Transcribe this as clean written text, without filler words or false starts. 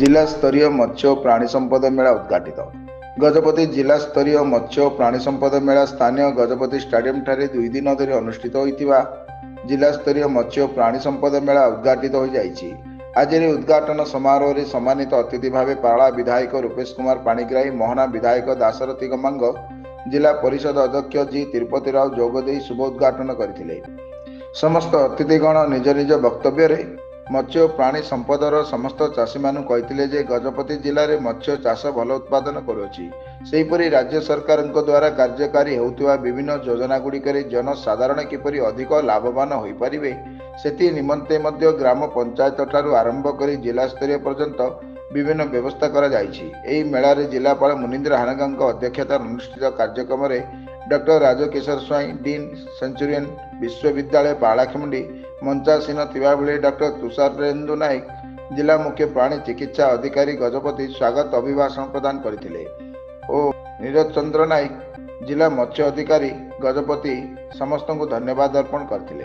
जिला स्तरीय मत्स्य और प्राणी संपद मेला उद्घाटित। गजपति जिला स्तरीय मत्स्य और प्राणी संपद मेला स्थानीय गजपति स्टेडियम ठारे 2 दिन धरी अनुष्ठित होइतिबा जिला स्तरीय मत्स्य और प्राणी संपद मेला उद्घाटित हो जाइछि। आज उद्घाटन समारोह रे सम्मानित अतिथि भावे पारला विधायक रूपेश कुमार पाणिग्राही, मोहना विधायक दाशरथी गमांग, जिला परिषद अध्यक्ष जी तिरुपति राव जोगदे शुभ उद्घाटन करथिले। समस्त अतिथिगण निज निज वक्तव्य रे मत्स्य प्राणी संपदर समस्त चाषी मानु कहिथिले जे गजपति जिले में मत्स्य चाष भल उत्पादन करुछि। सेहीपरि राज्य सरकार द्वारा कार्यकारी होउथिबा विभिन्न योजना गुड़िकरे जनसाधारण किपरि अधिक लाभवान होई परिबे सेति निमंते मध्य ग्राम पंचायत ठारू आरंभ करी जिला स्तरीय पर्यंत विभिन्न व्यवस्था करा जाइछि। एही मेला रे जिलापाल मुनीन्द्र हानगांक अध्यक्षता अनुष्ठित कार्यक्रम रे डॉक्टर राजकिशोर स्वाई, डीन सेंचुरियन विश्वविद्यालय पालाखेमुंडी मंचासीन थिबा बेले डॉक्टर तुषारेन्दु नायक, जिला मुख्य प्राणी चिकित्सा अधिकारी गजपति स्वागत अभिभाषण प्रदान करथिले और नीरज चंद्र नायक, जिला मत्स्य अधिकारी गजपति समस्त को धन्यवाद अर्पण करथिले।